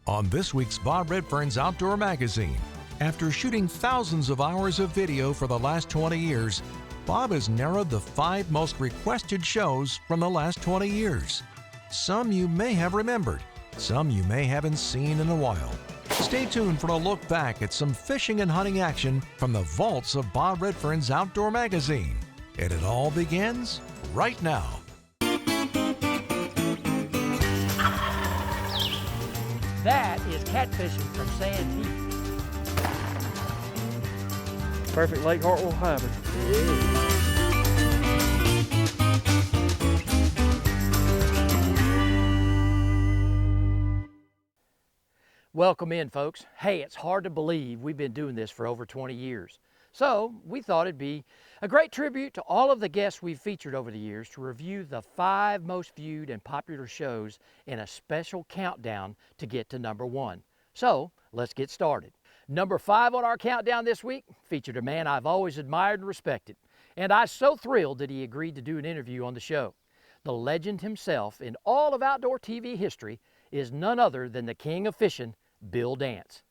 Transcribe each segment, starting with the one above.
On this week's Bob Redfern's Outdoor Magazine, after shooting thousands of hours of video for the last 20 years, Bob has narrowed the 5 most requested shows from the last 20 years. Some you may have remembered, some you may haven't seen in a while. Stay tuned for a look back at some fishing and hunting action from the vaults of Bob Redfern's Outdoor Magazine. And it all begins right now. That is catfishing from Sand Heap. Perfect Lake Hartwell hybrid. Yeah. Welcome in, folks. Hey, it's hard to believe we've been doing this for over 20 years. So we thought it'd be a great tribute to all of the guests we've featured over the years to review the 5 most viewed and popular shows in a special countdown to get to number 1. So let's get started. Number 5 on our countdown this week featured a man I've always admired and respected, and I'm so thrilled that he agreed to do an interview on the show. The legend himself in all of outdoor TV history is none other than the king of fishing, Bill Dance.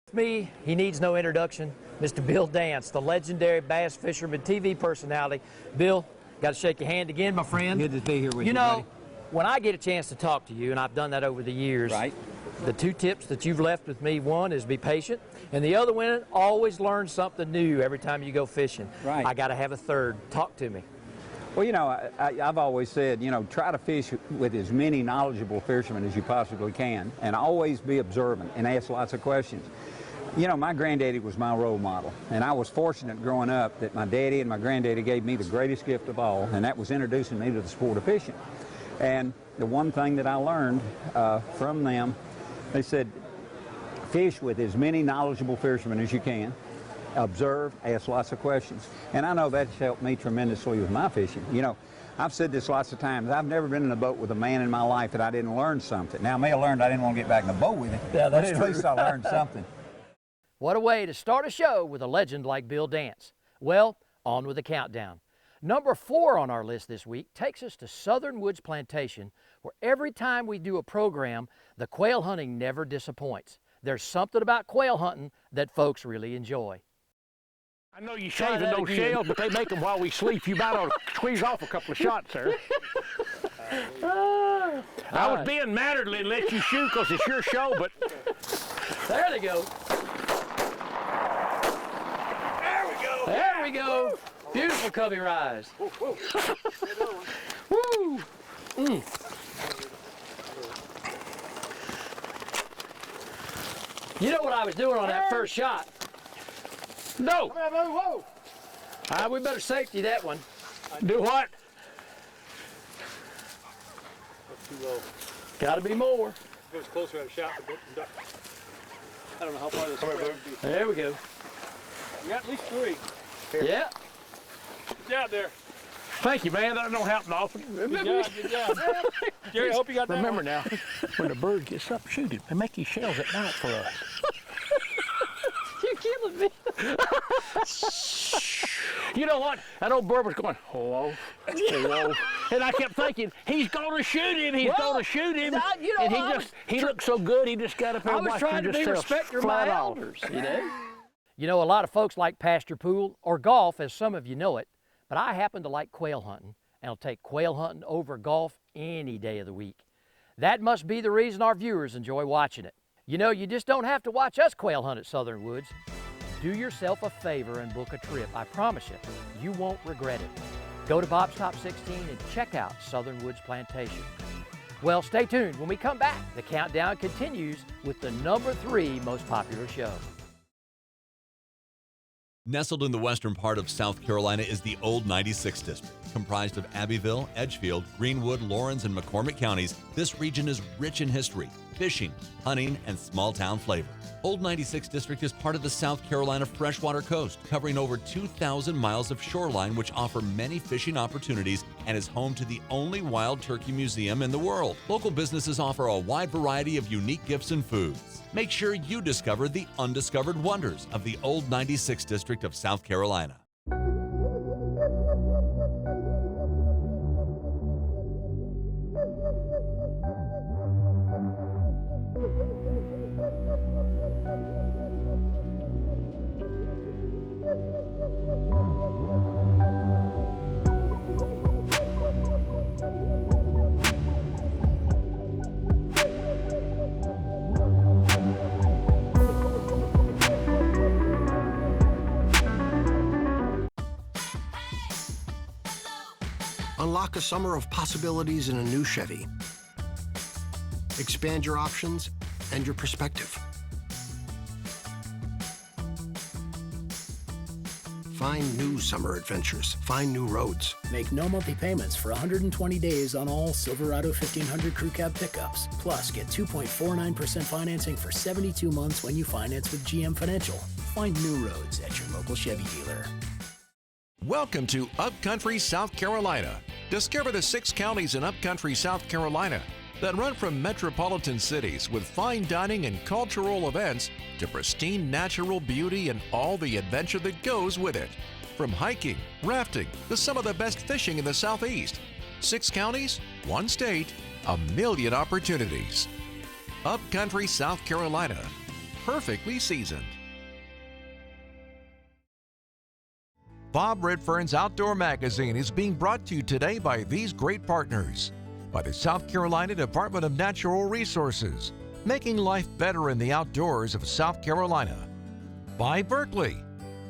With me, he needs no introduction, Mr. Bill Dance, the legendary bass fisherman TV personality. Bill, got to shake your hand again, my friend. Good to be here with you, You know, buddy. when I get a chance to talk to you, and I've done that over the years, Right. the 2 tips that you've left with me, one is be patient, and the other one, always learn something new every time you go fishing. Right. I got to have a third. Talk to me. Well, you know, I've always said, you know, try to fish with as many knowledgeable fishermen as you possibly can, and always be observant and ask lots of questions. You know, my granddaddy was my role model, and I was fortunate growing up that my daddy and my granddaddy gave me the greatest gift of all, and that was introducing me to the sport of fishing. And the one thing that I learned from them, they said, fish with as many knowledgeable fishermen as you can, observe, ask lots of questions. And I know that's helped me tremendously with my fishing. You know, I've said this lots of times, I've never been in a boat with a man in my life that I didn't learn something. Now, I may have learned I didn't want to get back in the boat with him, Yeah, that's but at true. least I learned something. What a way to start a show with a legend like Bill Dance. Well, on with the countdown. Number 4 on our list this week takes us to Southern Woods Plantation, where every time we do a program, the quail hunting never disappoints. There's something about quail hunting that folks really enjoy. I know you're Try shaving that those again. shells, but they make them while we sleep. You might ought to squeeze off a couple of shots there. I was being mannerly and let you shoot because it's your show, but There they go. there we go. There we go. Beautiful cubby rise. Woo. You know what I was doing on that first shot? No. We better safety that one. Do what? Too low. Got to be more. If it was closer, I'd have shot the duck. I don't know how far this spread would be. There we go. We got at least 3. Yeah. Get out there. Thank you, man. That don't happen often. Good job. Jerry, I hope you got that Remember one. now, when the bird gets up, shoot it. They make these shells at night for us. You're killing me. You know what? That old bird was going, hello, hello. And I kept thinking, he's going to shoot him. He's Well, going to shoot him. you know, And he looked so good, he just got up there I and was watched trying him to just be sail respecter of flat my off. elders, you know? You know, a lot of folks like pasture pool or golf, as some of you know it, but I happen to like quail hunting, and I'll take quail hunting over golf any day of the week. That must be the reason our viewers enjoy watching it. You know, you just don't have to watch us quail hunt at Southern Woods. Do yourself a favor and book a trip. I promise you won't regret it. Go to Bob's Top 16 and check out Southern Woods Plantation. Well, stay tuned. When we come back, the countdown continues with the number 3 most popular show. Nestled in the western part of South Carolina is the Old 96 District. Comprised of Abbeville, Edgefield, Greenwood, Laurens, and McCormick counties, this region is rich in history, fishing, hunting, and small-town flavor. Old 96 District is part of the South Carolina freshwater coast, covering over 2,000 miles of shoreline which offer many fishing opportunities and is home to the only wild turkey museum in the world. Local businesses offer a wide variety of unique gifts and foods. Make sure you discover the undiscovered wonders of the Old 96 District of South Carolina. Unlock a summer of possibilities in a new Chevy. Expand your options and your perspective. Find new summer adventures. Find new roads. Make no monthly payments for 120 days on all Silverado 1500 Crew Cab pickups. Plus, get 2.49% financing for 72 months when you finance with GM Financial. Find new roads at your local Chevy dealer. Welcome to Upcountry, South Carolina. Discover the 6 counties in Upcountry, South Carolina that run from metropolitan cities with fine dining and cultural events to pristine natural beauty and all the adventure that goes with it. From hiking, rafting, to some of the best fishing in the Southeast. 6 counties, 1 state, a million opportunities. Upcountry, South Carolina. Perfectly seasoned. Bob Redfern's Outdoor Magazine is being brought to you today by these great partners. By the South Carolina Department of Natural Resources, making life better in the outdoors of South Carolina. By Berkley.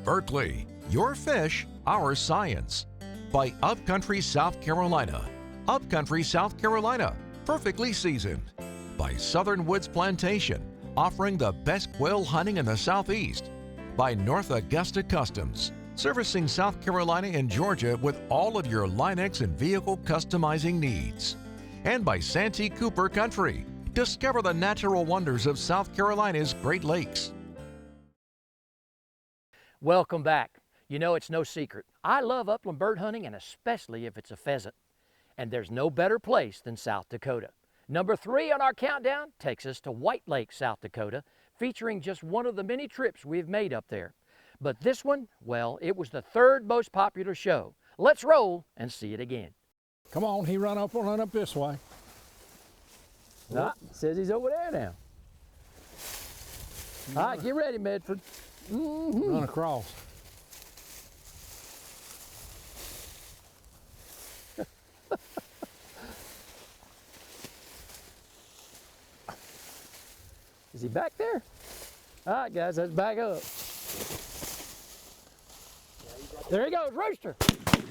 Berkley, your fish, our science. By Upcountry, South Carolina. Upcountry, South Carolina, perfectly seasoned. By Southern Woods Plantation, offering the best quail hunting in the Southeast. By North Augusta Customs, servicing South Carolina and Georgia with all of your Line-X and vehicle customizing needs. And by Santee Cooper Country. Discover the natural wonders of South Carolina's Great Lakes. Welcome back. You know, it's no secret. I love upland bird hunting, and especially if it's a pheasant. And there's no better place than South Dakota. Number 3 on our countdown takes us to White Lake, South Dakota, featuring just one of the many trips we've made up there. But this one, well, it was the 3rd most popular show. Let's roll and see it again. Come on, he run up this way. Says he's over there now. All right, get ready, Medford. Run across. Is he back there? All right, guys, let's back up. There he goes, rooster.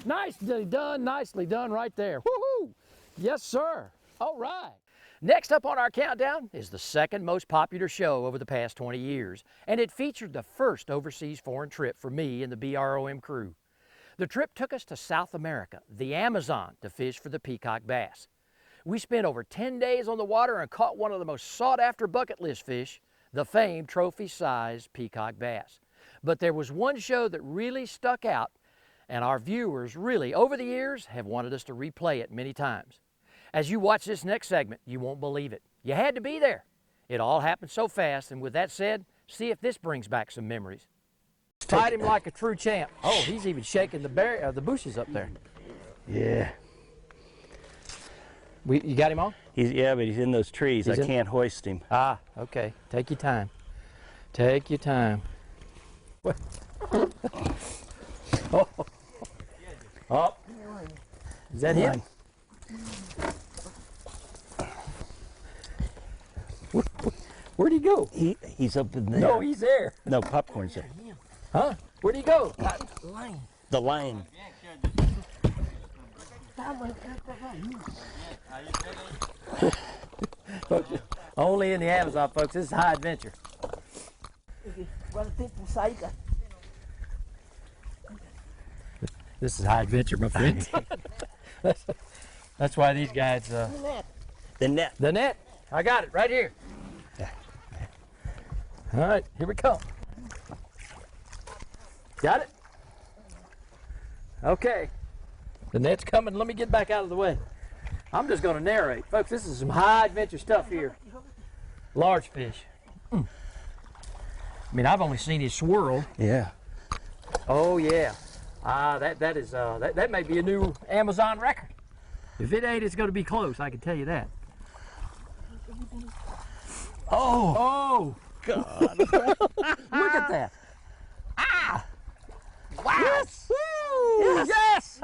Nicely done right there. Woohoo! Yes, sir. All right. Next up on our countdown is the 2nd most popular show over the past 20 years, and it featured the first overseas foreign trip for me and the BROM crew. The trip took us to South America, the Amazon, to fish for the peacock bass. We spent over 10 days on the water and caught one of the most sought-after bucket list fish, the famed trophy-sized peacock bass. But there was one show that really stuck out, and our viewers really, over the years, have wanted us to replay it many times. As you watch this next segment, you won't believe it. You had to be there. It all happened so fast, and with that said, see if this brings back some memories. Fight him like a true champ. Oh, he's even shaking the bushes up there. Yeah. You got him on? Yeah, but he's in those trees. I can't hoist him. Ah, okay. Take your time. Take your time. Oh. Oh. Is that him? Where'd he go? He's up in there. No, he's there. No, popcorn's there. Huh? Where'd he go? The lion. Folks, only in the Amazon, folks. This is high adventure. This is high adventure, my friend. That's why these guys. The net. The net. I got it right here. All right, here we come. Got it? Okay. The net's coming. Let me get back out of the way. I'm just going to narrate. Folks, this is some high adventure stuff here. Large fish. I mean, I've only seen his swirl. Yeah. Oh, yeah. That may be a new Amazon record. If it ain't, it's going to be close, I can tell you that. Oh, God. Look at that. Ah! Wow. Yes! Woo! Yes!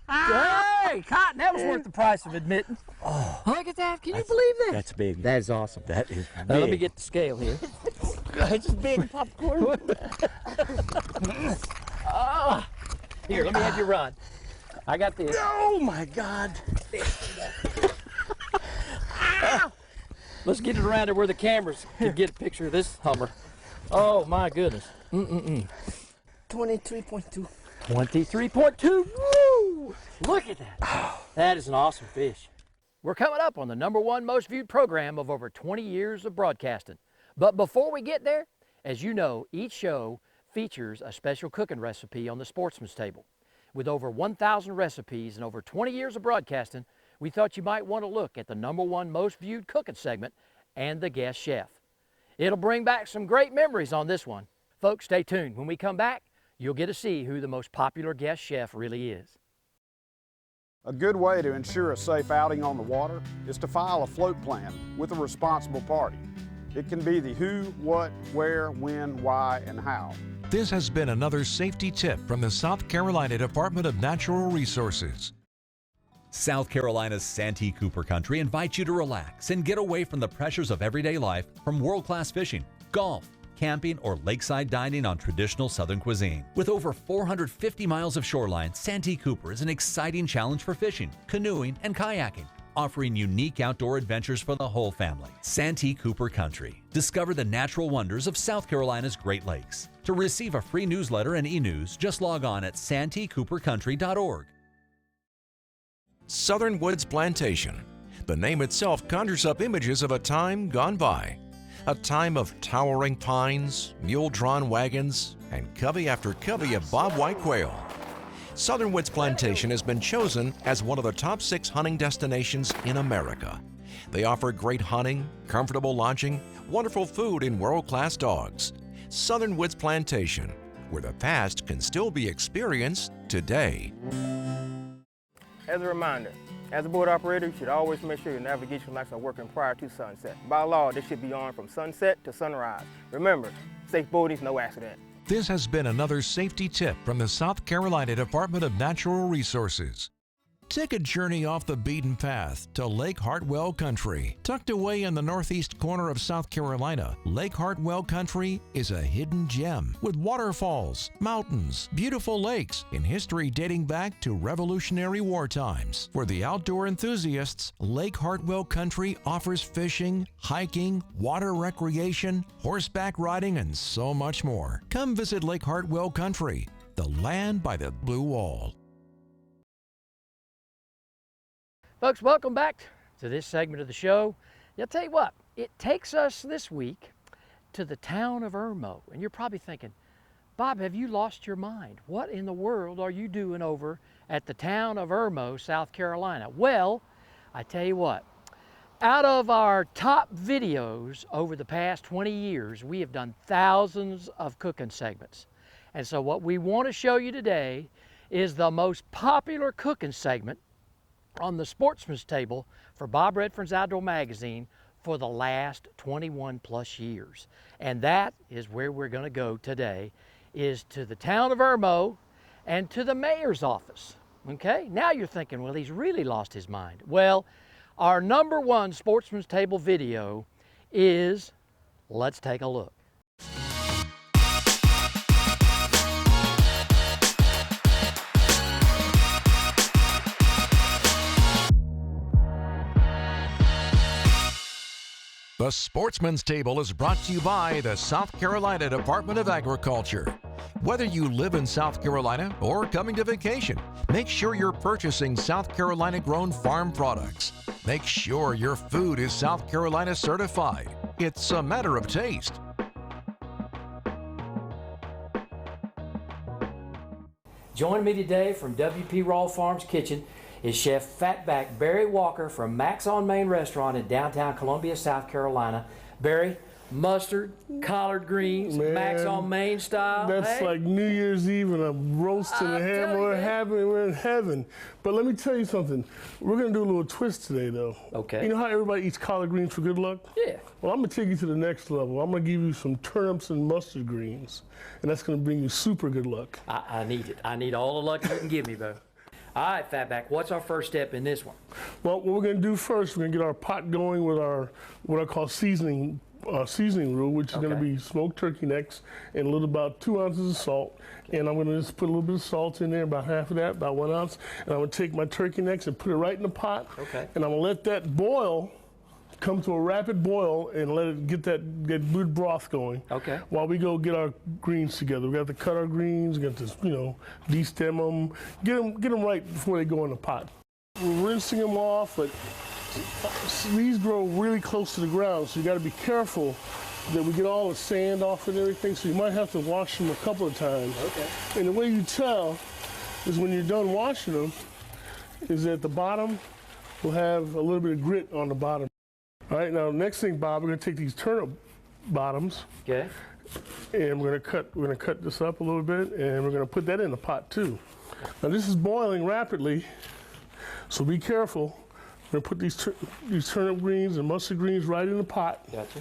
Hey, Cotton, that was worth the price of admitting. Oh. Look at that. Can you believe that? That's big. That is awesome. That is big. Now, let me get the scale here. It's just big popcorn. Oh. Here, let me have you run. I got this. Oh, my God. Let's get it around to where the cameras can get a picture of this Hummer. Oh, my goodness. 23.2. 23.2. Woo! Look at that. That is an awesome fish. We're coming up on the #1 most viewed program of over 20 years of broadcasting. But before we get there, as you know, each show features a special cooking recipe on the Sportsman's Table. With over 1,000 recipes and over 20 years of broadcasting, we thought you might want to look at the #1 most viewed cooking segment and the guest chef. It'll bring back some great memories on this one. Folks, stay tuned. When we come back, you'll get to see who the most popular guest chef really is. A good way to ensure a safe outing on the water is to file a float plan with a responsible party. It can be the who, what, where, when, why, and how. This has been another safety tip from the South Carolina Department of Natural Resources. South Carolina's Santee Cooper Country invites you to relax and get away from the pressures of everyday life from world-class fishing, golf, camping, or lakeside dining on traditional Southern cuisine. With over 450 miles of shoreline, Santee Cooper is an exciting challenge for fishing, canoeing, and kayaking, offering unique outdoor adventures for the whole family. Santee Cooper Country. Discover the natural wonders of South Carolina's Great Lakes. To receive a free newsletter and e-news, just log on at santeecoopercountry.org. Southern Woods Plantation. The name itself conjures up images of a time gone by. A time of towering pines, mule-drawn wagons, and covey after covey of bobwhite quail. Southern Woods Plantation has been chosen as one of the top 6 hunting destinations in America. They offer great hunting, comfortable lodging, wonderful food, and world-class dogs. Southern Woods Plantation, where the past can still be experienced today. As a reminder, as a boat operator, you should always make sure your navigation lights are working prior to sunset. By law, they should be on from sunset to sunrise. Remember, safe boating is no accident. This has been another safety tip from the South Carolina Department of Natural Resources. Take a journey off the beaten path to Lake Hartwell Country. Tucked away in the northeast corner of South Carolina, Lake Hartwell Country is a hidden gem with waterfalls, mountains, beautiful lakes, and history dating back to Revolutionary War times. For the outdoor enthusiasts, Lake Hartwell Country offers fishing, hiking, water recreation, horseback riding, and so much more. Come visit Lake Hartwell Country, the land by the blue wall. Folks, welcome back to this segment of the show. I'll tell you what, it takes us this week to the town of Irmo. And you're probably thinking, Bob, have you lost your mind? What in the world are you doing over at the town of Irmo, South Carolina? Well, I tell you what, out of our top videos over the past 20 years, we have done thousands of cooking segments. And so what we want to show you today is the most popular cooking segment on the Sportsman's Table for Bob Redfern's Outdoor Magazine for the last 21 plus years. And that is where we're going to go today, is to the town of Irmo and to the mayor's office. Okay, now you're thinking, well, he's really lost his mind. Well, our #1 Sportsman's Table video is, let's take a look. The Sportsman's Table is brought to you by the South Carolina Department of Agriculture. Whether you live in South Carolina or coming to vacation, make sure you're purchasing South Carolina-grown farm products. Make sure your food is South Carolina certified. It's a matter of taste. Joining me today from W.P. Raw Farms Kitchen is Chef Fatback Barry Walker from Max on Main Restaurant in downtown Columbia, South Carolina. Barry, Mustard, collard greens, Man, Max on Main style. That's hey. like New Year's Eve and a roast and a ham. We're in heaven. But let me tell you something. We're going to do a little twist today, though. Okay. You know how everybody eats collard greens for good luck? Yeah. Well, I'm going to take you to the next level. I'm going to give you some turnips and mustard greens, and that's going to bring you super good luck. I need it. I need all the luck you can give me, Bo. All right, Fatback, what's our first step in this one? Well, what we're going to do first, we're going to get our pot going with our, what I call seasoning roux, which is going to be smoked turkey necks and a little about 2 ounces of salt. And I'm going to just put a little bit of salt in there, about half of that, about 1 ounce. And I'm going to take my turkey necks and put it right in the pot. Okay. And I'm going to let that boil, come to a rapid boil, and let it get that good broth going. Okay. While we go get our greens together. We got to cut our greens, we got to, de-stem them, get them right before they go in the pot. We're rinsing them off, but these grow really close to the ground, so you got to be careful that we get all the sand off and everything, so you might have to wash them a couple of times. Okay. And the way you tell is when you're done washing them, is at the bottom will have a little bit of grit on the bottom. All right, now next thing, Bob, we're going to take these turnip bottoms. Okay. And we're going to cut this up a little bit, and we're going to put that in the pot too. Now this is boiling rapidly, so be careful. We're going to put these turnip greens and mustard greens right in the pot. Gotcha.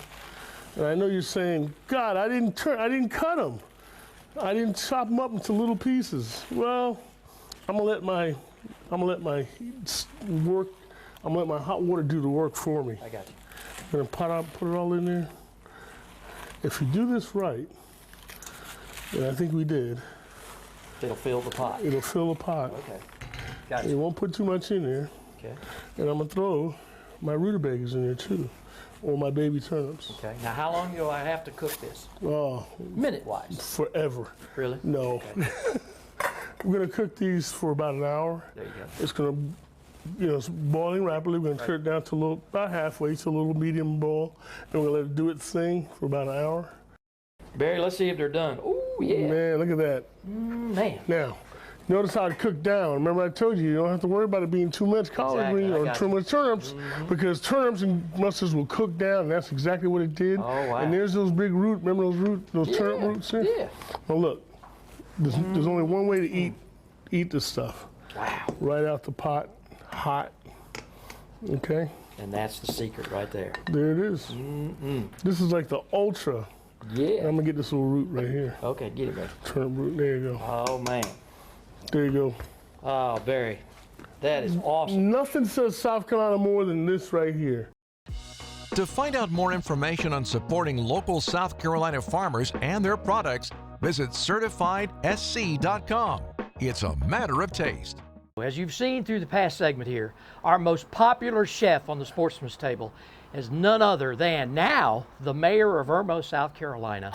And I know you're saying, God, I didn't cut them. I didn't chop them up into little pieces. Well, I'm gonna let my hot water do the work for me. I got you. I'm gonna put it all in there. If you do this right, and I think we did, it'll fill the pot. It'll fill the pot. Okay. Got You won't put too much in there. Okay. And I'm gonna throw my rutabagas in there too, or my baby turnips. Okay. Now, how long do I have to cook this? Oh, minute-wise. Forever. Really? No. Okay. We're gonna cook these for about an hour. There you go. It's gonna, it's boiling rapidly. We're gonna turn it down to about halfway to a little medium boil, and we're gonna let it do its thing for about an hour. Barry, let's see if they're done. Oh yeah. Man, look at that. Man. Now, notice how it cooked down. Remember I told you don't have to worry about it being too much collard green or too much turnips, because turnips and mustards will cook down, and that's exactly what it did. Oh, wow. And there's those big roots. Remember those turnip roots there? Yeah. Well, look, there's only one way to eat this stuff. Wow. Right out the pot, hot. Okay. And that's the secret right there. There it is. This is like the ultra. Yeah. I'm gonna get this little root right here. Okay, get it, baby. Turnip root. There you go. Oh man. There you go. Oh, Barry, that is awesome. Nothing says South Carolina more than this right here. To find out more information on supporting local South Carolina farmers and their products, visit certifiedsc.com. It's a matter of taste. As you've seen through the past segment here, our most popular chef on the Sportsman's Table is none other than now the mayor of Irmo, South Carolina,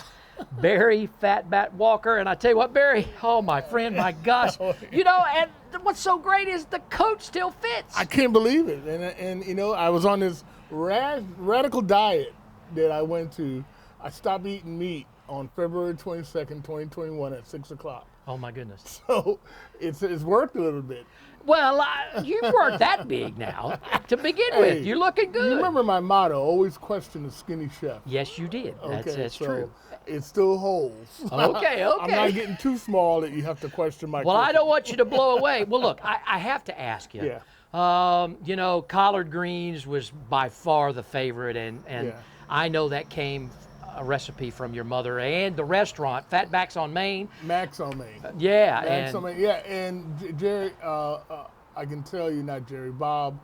Barry Fatbat Walker. And I tell you what, Barry, oh my friend, my gosh, and what's so great is the coat still fits. I can't believe it. And I was on this radical diet that I went to. I stopped eating meat on February 22nd, 2021 at 6 o'clock. Oh my goodness. So it's worked a little bit. Well, you weren't that big now to begin with. You're looking good. You remember my motto, always question the skinny chef. Yes, you did. That's true. It still holds. Okay. I'm not getting too small that you have to question my Well, I don't want you to blow away. Well, look, I have to ask you. Yeah. Collard greens was by far the favorite, and I know that came a recipe from your mother and the restaurant, Fatback's on Main. Max on Main. Yeah. Max on Main. Yeah, and Jerry, I can tell you, not Jerry, Bob,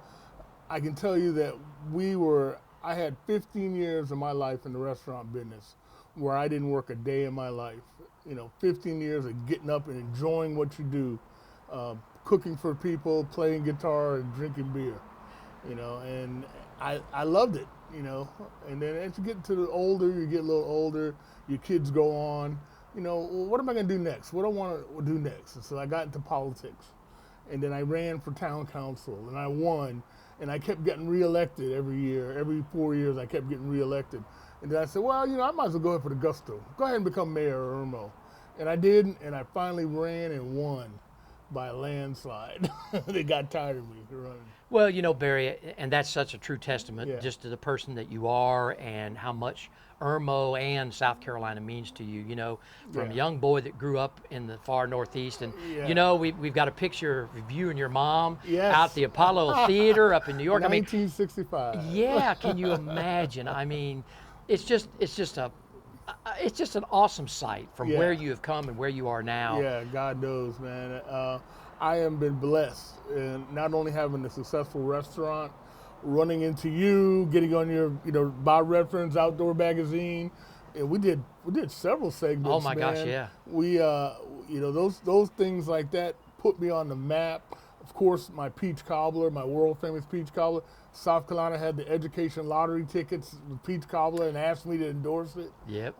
I can tell you that I had 15 years of my life in the restaurant business where I didn't work a day in my life. 15 years of getting up and enjoying what you do, cooking for people, playing guitar and drinking beer, and I loved it. And then as you get you get a little older, your kids go on, what am I going to do next? What do I want to do next? And so I got into politics, and then I ran for town council, and I won, and I kept getting reelected every year. Every 4 years, I kept getting reelected. And then I said, well, I might as well go ahead for the gusto. Go ahead and become mayor of Irmo. And I did, and I finally ran and won. by a landslide. They got tired of me running. Well, you know, Barry, and that's such a true testament just to the person that you are and how much Irmo and South Carolina means to you. You know, from a young boy that grew up in the far Northeast, and you know, we've got a picture of you and your mom out at the Apollo Theater up in New York. 1965. Yeah, can you imagine? I mean, it's just an awesome sight from where you have come and where you are now. Yeah, God knows, man. I have been blessed, and not only having a successful restaurant, running into you, getting on your, you know, Bob Redfern's Outdoor Magazine, and we did several segments. Oh my gosh, yeah. We, you know, those things like that put me on the map. Of course, my peach cobbler, my world famous peach cobbler. South Carolina had the education lottery tickets with peach cobbler and asked me to endorse it. Yep.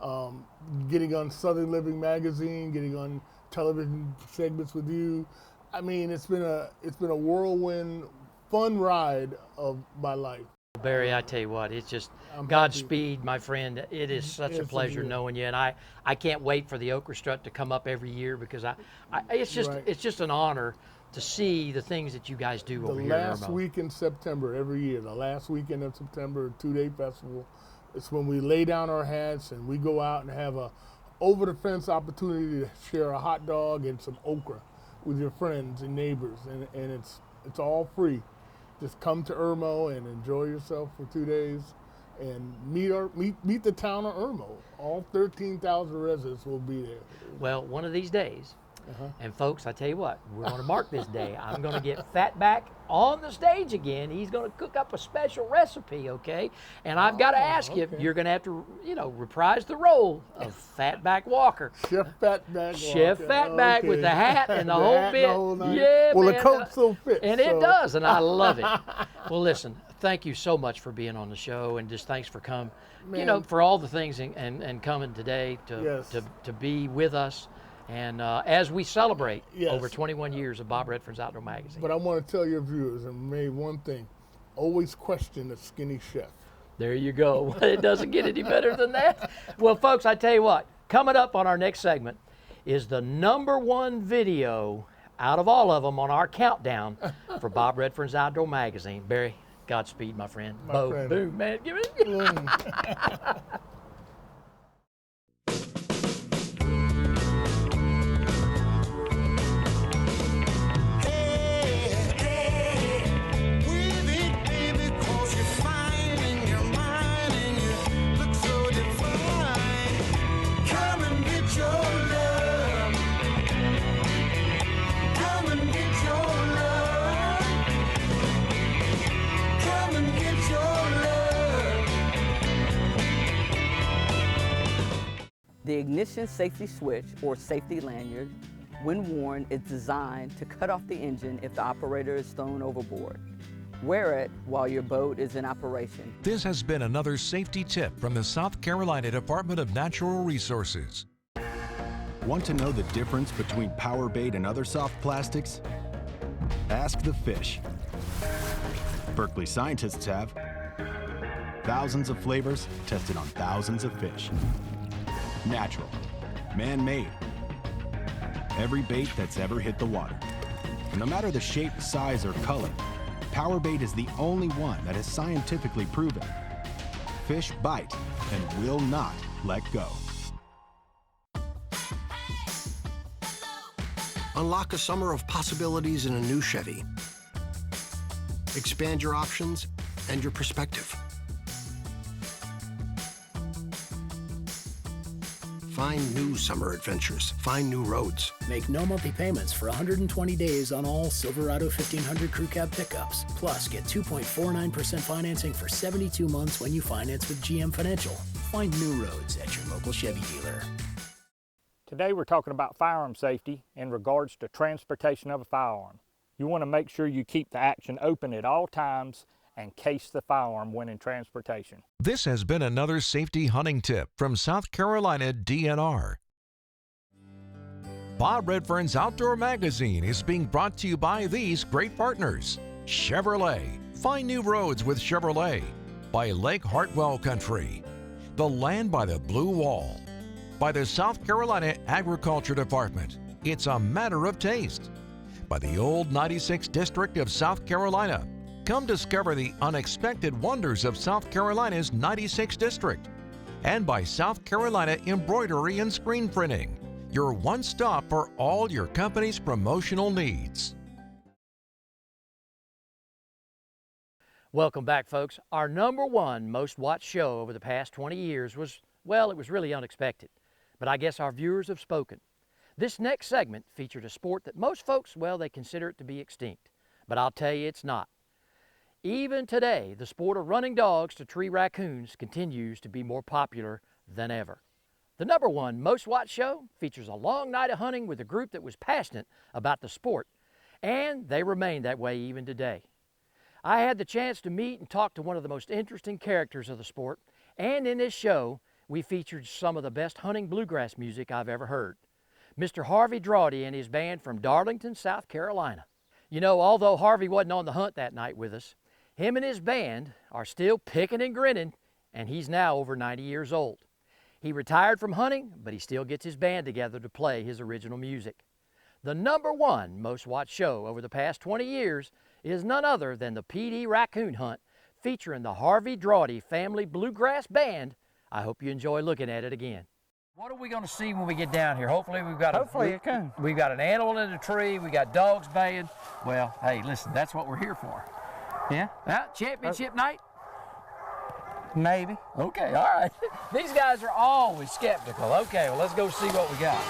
Getting on Southern Living magazine, getting on television segments with you. I mean, it's been a whirlwind, fun ride of my life. Barry, I tell you what, it's just Godspeed, my friend. It is such a pleasure knowing you, and I can't wait for the okra strut to come up every year because it's just an honor to see the things that you guys do over here. The last week in September every year, the last weekend of September, 2-day festival, it's when we lay down our hats and we go out and have a over the fence opportunity to share a hot dog and some okra with your friends and neighbors, and it's all free. Just come to Irmo and enjoy yourself for 2 days and meet the town of Irmo. All 13,000 residents will be there. Well, one of these days, and folks, I tell you what, we're going to mark this day. I'm going to get Fatback on the stage again. He's going to cook up a special recipe, okay? And I've got to ask you, you're going to have to, you know, reprise the role of Fatback Walker. Chef Fatback Chef Walker. Fatback with the hat and the whole bit. Yeah, well, man. The coat so fits. And it does, and I love it. Well, listen, thank you so much for being on the show, and just thanks for coming, you know, for all the things and coming today to be with us. And as we celebrate over 21 years of Bob Redfern's Outdoor Magazine. But I want to tell your viewers, and maybe one thing, always question the skinny chef. There you go. It doesn't get any better than that. Well, folks, I tell you what, coming up on our next segment is the #1 video out of all of them on our countdown for Bob Redfern's Outdoor Magazine. Barry, Godspeed, my friend. Boom, man. Give it. The ignition safety switch, or safety lanyard, when worn, is designed to cut off the engine if the operator is thrown overboard. Wear it while your boat is in operation. This has been another safety tip from the South Carolina Department of Natural Resources. Want to know the difference between power bait and other soft plastics? Ask the fish. Berkley scientists have thousands of flavors tested on thousands of fish. Natural, man-made, every bait that's ever hit the water. And no matter the shape, size, or color, power bait is the only one that is scientifically proven. Fish bite and will not let go. Unlock a summer of possibilities in a new Chevy. Expand your options and your perspective. Find new summer adventures. Find new roads. Make no monthly payments for 120 days on all Silverado 1500 Crew Cab pickups. Plus, get 2.49% financing for 72 months when you finance with GM Financial. Find new roads at your local Chevy dealer. Today we're talking about firearm safety in regards to transportation of a firearm. You want to make sure you keep the action open at all times and case the firearm when in transportation. This has been another safety hunting tip from South Carolina DNR. Bob Redfern's Outdoor Magazine is being brought to you by these great partners. Chevrolet. Find new roads with Chevrolet. By Lake Hartwell Country. The Land by the Blue Wall. By the South Carolina Agriculture Department. It's a matter of taste. by the old 96 District of South Carolina. Come discover the unexpected wonders of South Carolina's 96 District. And by South Carolina Embroidery and Screen Printing, your one stop for all your company's promotional needs. Welcome back, folks. Our #1 most watched show over the past 20 years was, well, it was really unexpected. But I guess our viewers have spoken. This next segment featured a sport that most folks, well, they consider it to be extinct. But I'll tell you it's not. Even today, the sport of running dogs to tree raccoons continues to be more popular than ever. The #1 most watched show features a long night of hunting with a group that was passionate about the sport, and they remain that way even today. I had the chance to meet and talk to one of the most interesting characters of the sport, and in this show, we featured some of the best hunting bluegrass music I've ever heard. Mr. Harvey Drawdy and his band from Darlington, South Carolina. You know, although Harvey wasn't on the hunt that night with us, him and his band are still picking and grinning, and he's now over 90 years old. He retired from hunting, but he still gets his band together to play his original music. The #1 most watched show over the past 20 years is none other than the PD Raccoon Hunt, featuring the Harvey Drawdy Family Bluegrass Band. I hope you enjoy looking at it again. What are we going to see when we get down here? Hopefully we've got we've got an animal in a tree, we got dogs baying. Well, hey, listen, that's what we're here for. Yeah? Championship night? Maybe. Okay, all right. These guys are always skeptical. Okay, well, let's go see what we got.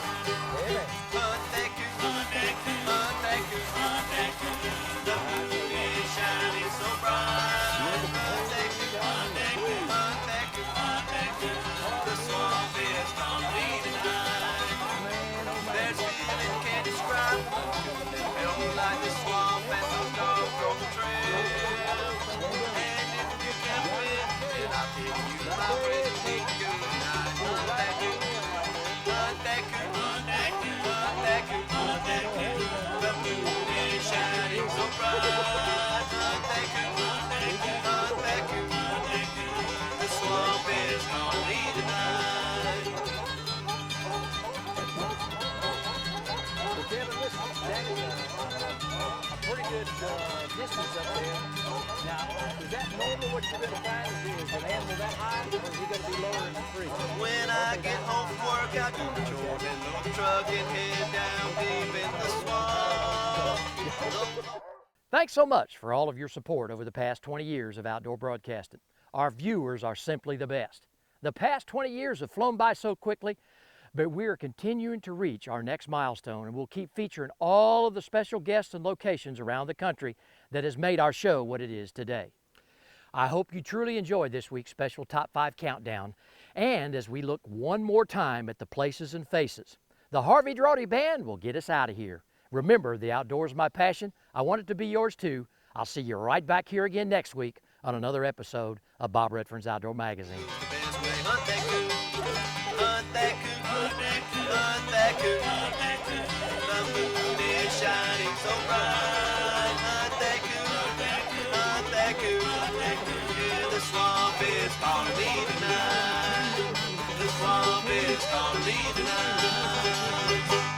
Distance up there. Now, is that normally what you're going to find? Is an animal that high, or is he going to be lower in the tree? When I get home from work, I do the chores and load the truck and head down deep in the swamp. Thanks so much for all of your support over the past 20 years of outdoor broadcasting. Our viewers are simply the best. The past 20 years have flown by so quickly, but we are continuing to reach our next milestone, and we'll keep featuring all of the special guests and locations around the country that has made our show what it is today. I hope you truly enjoyed this week's special Top 5 Countdown, and as we look one more time at the places and faces, the Harvey Drawdy Band will get us out of here. Remember, the outdoors is my passion. I want it to be yours too. I'll see you right back here again next week on another episode of Bob Redfern's Outdoor Magazine. The swamp is calling me tonight.